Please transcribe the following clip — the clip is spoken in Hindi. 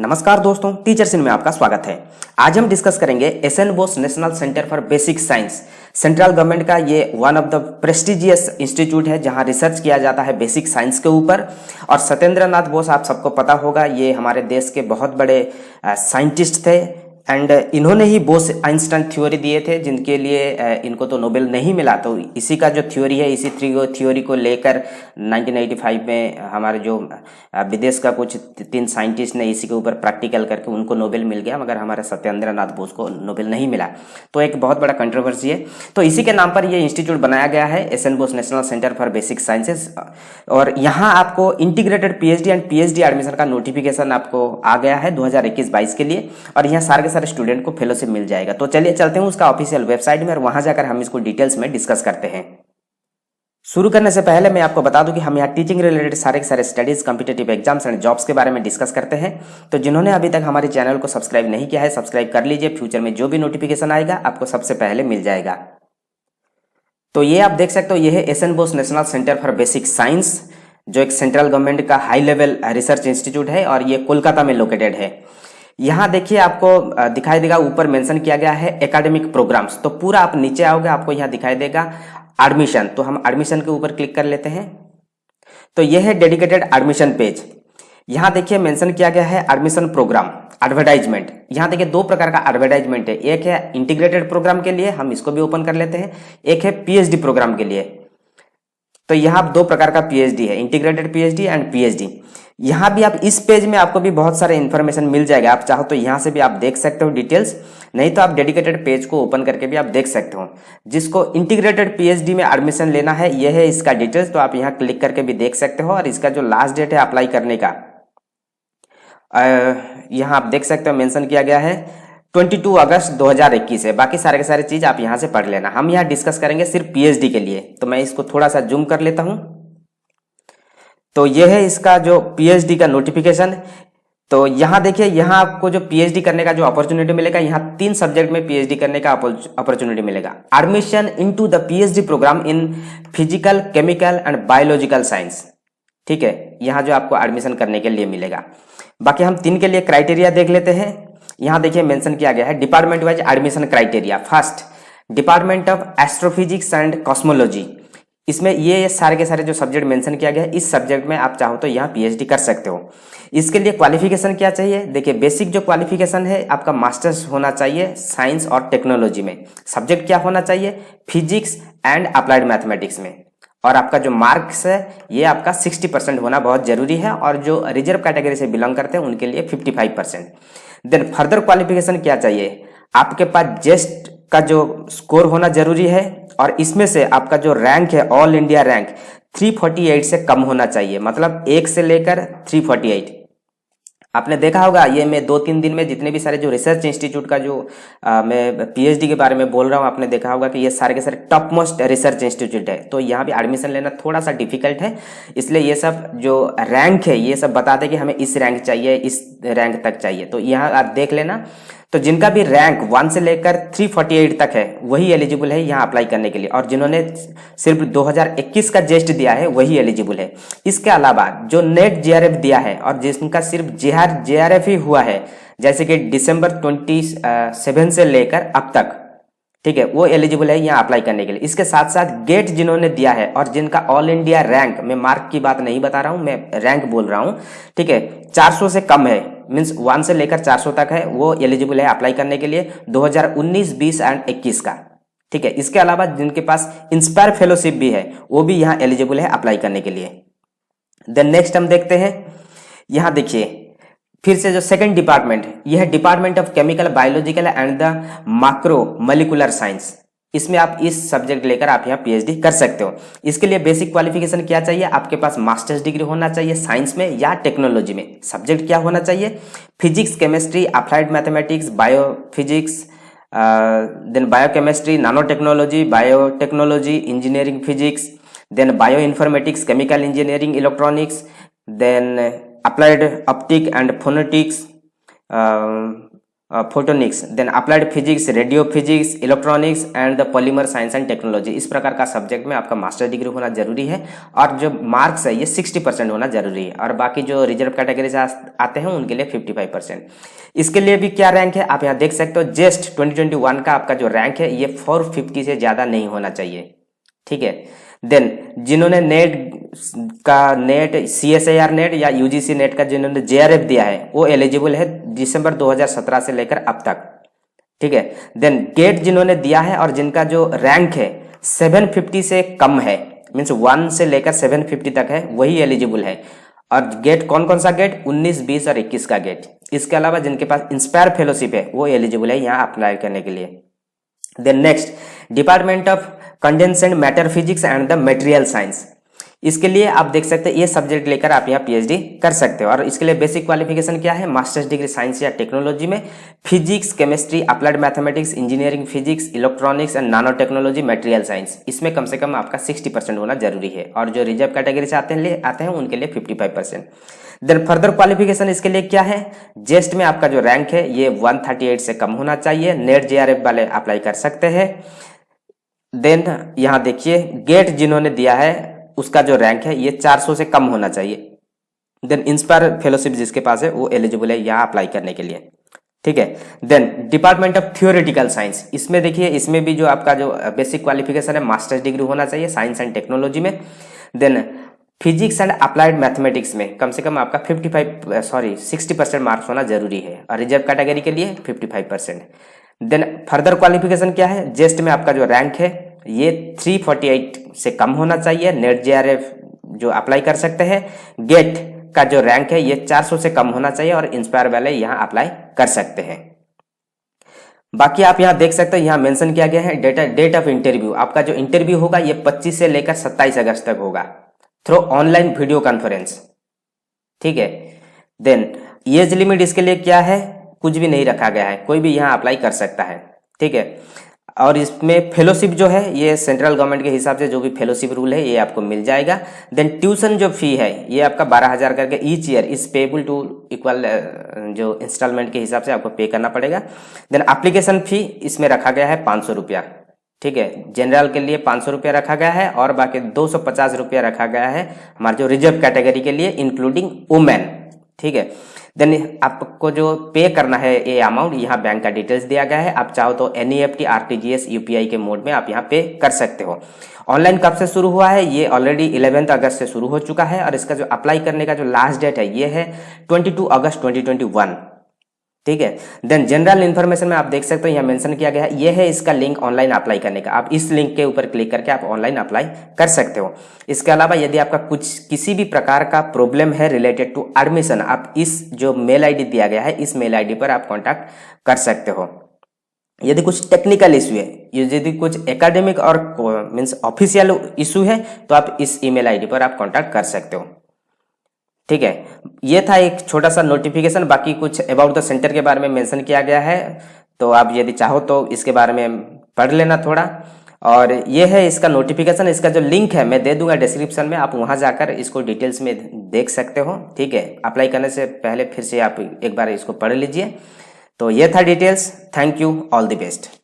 नमस्कार दोस्तों, टीचर्स इन में आपका स्वागत है। आज हम डिस्कस करेंगे S N Bose national centre for basic science. Central government का ये one of the prestigious institute है जहां रिसर्च किया जाता है बेसिक साइंस के ऊपर। और सत्येंद्र नाथ बोस आप सबको पता होगा, ये हमारे देश के बहुत बड़े साइंटिस्ट थे एंड इन्होंने ही बोस आइंस्टाइन थ्योरी दिए थे, जिनके लिए इनको तो नोबेल नहीं मिला। तो इसी का जो थ्योरी है, इसी थ्योरी को लेकर 1985 में हमारे जो विदेश का कुछ 3 साइंटिस्ट ने इसी के ऊपर प्रैक्टिकल करके उनको नोबेल मिल गया, मगर हमारे सत्येंद्र नाथ बोस को नोबेल नहीं मिला। तो एक बहुत बड़ा कंट्रोवर्सी है। तो इसी के नाम पर ये इंस्टीट्यूट बनाया गया है, S N Bose national centre for basic sciences. और यहाँ आपको integrated PhD and PhD admission का नोटिफिकेशन आपको आ गया है 2021-22 के लिए, और यहाँ सारे के सारे स्टूडेंट को फेलोशिप मिल जाएगा। तो चलिए चलते हैं उसका ऑफिशियल वेबसाइट में और वहां जाकर हम इसको डिटेल्स में डिस्कस करते हैं। शुरू करने से पहले मैं आपको बता दूं कि हम यहाँ टीचिंग रिलेटेड सारे के सारे studies, competitive exams and jobs के बारे में डिस्कस करते हैं। तो जिन्होंने अभी तक हमारे चैनल को सब्सक्राइब नहीं किया है, सब्सक्राइब कर लीजिए। फ्यूचर में जो भी नोटिफिकेशन आएगा आपको सबसे पहले मिल जाएगा। तो ये आप देख सकते हो, ये है S N Bose national centre for basic science, जो एक सेंट्रल गवर्नमेंट का हाई लेवल रिसर्च इंस्टीट्यूट है और ये कोलकाता में लोकेटेड है। यहाँ देखिए, आपको दिखाई देगा ऊपर मेंशन किया गया है एकेडमिक प्रोग्राम्स। तो पूरा आप नीचे आओगे, आपको यहाँ दिखाई देगा एडमिशन। तो हम एडमिशन के ऊपर क्लिक कर लेते हैं। तो यह है डेडिकेटेड एडमिशन पेज। यहाँ देखिए मेंशन किया गया है एडमिशन प्रोग्राम एडवर्टाइजमेंट। यहाँ देखिए 2 प्रकार का एडवर्टाइजमेंट है। एक है इंटीग्रेटेड प्रोग्राम के लिए, हम इसको भी ओपन कर लेते हैं। एक है पीएचडी प्रोग्राम के लिए। तो यहाँ 2 प्रकार का पीएचडी है, इंटीग्रेटेड पीएचडी एंड पीएचडी। यहाँ भी आप इस पेज में आपको भी बहुत सारे इन्फॉर्मेशन मिल जाएगा। आप चाहो तो यहाँ से भी आप देख सकते हो डिटेल्स, नहीं तो आप डेडिकेटेड पेज को ओपन करके भी आप देख सकते हो। जिसको इंटीग्रेटेड पीएचडी में एडमिशन लेना है, यह है इसका डिटेल्स। तो आप यहाँ क्लिक करके भी देख सकते हो। और इसका जो लास्ट डेट है अप्लाई करने का, यहाँ आप देख सकते हो मेंशन किया गया है 22 अगस्त 2021 है। बाकी सारे के सारे चीज आप यहाँ से पढ़ लेना। हम यहाँ डिस्कस करेंगे सिर्फ पीएचडी के लिए। तो मैं इसको थोड़ा सा जूम कर लेता हूँ। तो यह है इसका जो पीएचडी का नोटिफिकेशन। तो यहाँ देखिए, यहाँ आपको जो पीएचडी करने का जो अपॉर्चुनिटी मिलेगा, यहाँ 3 सब्जेक्ट में पीएचडी करने का अपॉर्चुनिटी मिलेगा। Admission into the PhD programme in physical, chemical and biological science. ठीक है, यहाँ जो आपको एडमिशन करने के लिए मिलेगा। बाकी हम 3 के लिए क्राइटेरिया देख लेते हैं। यहाँ देखिए मेंशन किया गया है department wise admission criteria. First, department of astrophysics and cosmology. इसमें ये सारे के सारे जो सब्जेक्ट मेंशन किया गया है, इस सब्जेक्ट में आप चाहो तो यहाँ पीएचडी कर सकते हो। इसके लिए क्वालिफिकेशन क्या चाहिए? देखिए, बेसिक जो क्वालिफिकेशन है आपका मास्टर्स होना चाहिए साइंस और टेक्नोलॉजी में। सब्जेक्ट क्या होना चाहिए? फिजिक्स एंड अप्लाइड मैथमेटिक्स में। और आपका जो मार्क्स है ये आपका 60% होना बहुत जरूरी है। और जो रिजर्व कैटेगरी से बिलोंग करते हैं उनके लिए 55%। देन फर्दर क्वालिफिकेशन क्या चाहिए? आपके पास जेस्ट का जो स्कोर होना जरूरी है, और इसमें से आपका जो रैंक है, ऑल इंडिया रैंक 348 से कम होना चाहिए। मतलब 1 से लेकर 348। आपने देखा होगा, ये मैं 2-3 दिन में जितने भी सारे जो रिसर्च इंस्टीट्यूट का जो मैं पीएचडी के बारे में बोल रहा हूँ, आपने देखा होगा कि ये सारे के सारे टॉप मोस्ट रिसर्च इंस्टीट्यूट है। तो यहाँ भी एडमिशन लेना थोड़ा सा डिफिकल्ट है। इसलिए ये सब जो रैंक है ये सब बता दे कि हमें इस रैंक चाहिए, इस रैंक तक चाहिए। तो यहाँ आप देख लेना। तो जिनका भी रैंक 1 से लेकर 348 तक है वही एलिजिबल है यहाँ अप्लाई करने के लिए। और जिन्होंने सिर्फ 2021 का जेस्ट दिया है वही एलिजिबल है। इसके अलावा जो नेट जेआरएफ दिया है और जिनका सिर्फ जेआरएफ ही हुआ है, जैसे कि दिसंबर 27 से लेकर अब तक, ठीक है, वो एलिजिबल है यहाँ अप्लाई करने के लिए। इसके साथ साथ गेट जिन्होंने दिया है और जिनका ऑल इंडिया रैंक, मैं मार्क की बात नहीं बता रहा हूँ, मैं रैंक बोल रहा हूँ, ठीक है, 400 से कम है, मीन्स 1 से लेकर 400 तक है, वो एलिजिबल है अप्लाई करने के लिए 2019, 20 एंड 21 का। ठीक है, इसके अलावा जिनके पास इंस्पायर फेलोशिप भी है वो भी यहाँ एलिजिबल है अप्लाई करने के लिए। देन नेक्स्ट हम देखते हैं। यहाँ देखिए फिर से जो सेकंड डिपार्टमेंट, यह है department of chemical, biological and the micro molecular science. इसमें आप इस सब्जेक्ट लेकर आप यहाँ पीएचडी कर सकते हो। इसके लिए बेसिक क्वालिफिकेशन क्या चाहिए? आपके पास मास्टर्स डिग्री होना चाहिए साइंस में या टेक्नोलॉजी में। सब्जेक्ट क्या होना चाहिए? Physics, chemistry, applied mathematics, biophysics, then biochemistry, nanotechnology, biotechnology, engineering physics, then bioinformatics, chemical engineering, electronics, then applied optic and phonetics, photonics, then applied physics, radio physics, electronics and the polymer science and technology, इस प्रकार का सब्जेक्ट में आपका मास्टर डिग्री होना जरूरी है। और जो मार्क्स है ये 60% होना जरूरी है। और बाकी जो रिजर्व कैटेगरी से आते हैं उनके लिए 55%। इसके लिए भी क्या रैंक है आप यहाँ देख सकते हो। जेस्ट 2021 का आपका जो रैंक है ये 450 से ज़्यादा नहीं होना चाहिए, ठीक है। देन जिन्होंने नेट CSIR नेट या UGC नेट का जिन्होंने JRF दिया है वो एलिजिबल है दिसंबर 2017 से लेकर अब तक, ठीक है। देन गेट जिन्होंने दिया है और जिनका जो रैंक है 750 से कम है, मीन्स 1 से लेकर 750 तक है, वही एलिजिबल है। और गेट कौन कौन सा गेट, 19, 20 और 21 का गेट। इसके अलावा जिनके पास इंस्पायर फेलोशिप है वो एलिजिबल है यहाँ अप्लाई करने के लिए। Then next, department of condensed matter physics and the material science, इसके लिए आप देख सकते हैं ये सब्जेक्ट लेकर आप यहाँ PhD कर सकते हो। और इसके लिए बेसिक क्वालिफिकेशन क्या है, मास्टर्स डिग्री साइंस या टेक्नोलॉजी में physics, chemistry, applied mathematics, engineering physics, electronics and नानो टेक्नोलॉजी, मटेरियल साइंस, इसमें कम से कम आपका 60% होना जरूरी है। और जो रिजर्व कैटेगरी से आते हैं उनके लिए 55%। देन फर्दर क्वालिफिकेशन इसके लिए क्या है, जेस्ट में आपका जो रैंक है ये 138 से कम होना चाहिए। नेट JRF वाले अप्लाई कर सकते हैं। देन यहाँ देखिए गेट जिन्होंने दिया है उसका जो रैंक है ये 400 से कम होना चाहिए। देन इंस्पायर फेलोशिप जिसके पास है वो एलिजिबल है यहाँ अप्लाई करने के लिए, ठीक है। Then department of theoretical science, इसमें देखिए इसमें भी जो आपका जो बेसिक क्वालिफिकेशन है मास्टर्स डिग्री होना चाहिए साइंस एंड टेक्नोलॉजी में। Then physics and applied mathematics में कम से कम आपका 60% मार्क्स होना जरूरी है। और रिजर्व कैटेगरी के लिए 55%। देन फर्दर क्वालिफिकेशन क्या है, जेस्ट में आपका जो रैंक है ये 348 से कम होना चाहिए। नेट JRF जो अप्लाई कर सकते हैं। गेट का जो रैंक है ये 400 से कम होना चाहिए और इंस्पायर वाले यहाँ अप्लाई कर सकते हैं। बाकी आप यहाँ देख सकते हैं यहाँ मेंशन किया गया है डेट ऑफ इंटरव्यू, आपका जो इंटरव्यू होगा ये 25 से लेकर 27 अगस्त तक होगा थ्रू ऑनलाइन वीडियो कॉन्फ्रेंस, ठीक है। देन एज लिमिट इसके लिए क्या है, कुछ भी नहीं रखा गया है, कोई भी यहाँ अप्लाई कर सकता है, ठीक है। और इसमें फेलोशिप जो है ये सेंट्रल गवर्नमेंट के हिसाब से जो भी फेलोशिप रूल है ये आपको मिल जाएगा। देन ट्यूशन जो फी है ये आपका 12,000 करके each year is payable to equal जो इंस्टॉलमेंट के हिसाब से आपको पे करना पड़ेगा। देन एप्लीकेशन फी इसमें रखा गया है 500 रुपया, ठीक है। जनरल के लिए 500 रुपया रखा गया है और बाकी 250 रुपया रखा गया है हमारे जो रिजर्व कैटेगरी के लिए इंक्लूडिंग वुमेन, ठीक है। देन आपको जो पे करना है ये अमाउंट यहाँ बैंक का डिटेल्स दिया गया है। आप चाहो तो NEFT, RTGS, UPI के मोड में आप यहाँ पे कर सकते हो। ऑनलाइन कब से शुरू हुआ है, ये ऑलरेडी 11 अगस्त से शुरू हो चुका है। और इसका जो अप्लाई करने का जो लास्ट डेट है ये है 22 अगस्त 2021, ठीक है। देन जनरल इन्फॉर्मेशन में आप देख सकते हो यहाँ मेंशन किया गया है, ये है इसका लिंक ऑनलाइन अप्लाई करने का। आप इस लिंक के ऊपर क्लिक करके आप ऑनलाइन अप्लाई कर सकते हो। इसके अलावा यदि आपका किसी भी प्रकार का प्रॉब्लम है रिलेटेड टू एडमिशन, आप इस जो मेल ID दिया गया है इस मेल ID पर आप कॉन्टैक्ट कर सकते हो। यदि कुछ टेक्निकल इशू है, यदि कुछ एकेडमिक और मीन्स ऑफिशियल इशू है तो आप इस ईमेल ID पर आप कॉन्टैक्ट कर सकते हो, ठीक है। ये था एक छोटा सा नोटिफिकेशन। बाकी कुछ अबाउट द सेंटर के बारे में मेंशन किया गया है, तो आप यदि चाहो तो इसके बारे में पढ़ लेना थोड़ा। और ये है इसका नोटिफिकेशन, इसका जो लिंक है मैं दे दूंगा डिस्क्रिप्शन में, आप वहां जाकर इसको डिटेल्स में देख सकते हो, ठीक है। अप्लाई करने से पहले फिर से आप एक बार इसको पढ़ लीजिए। तो ये था details. Thank you, all the best.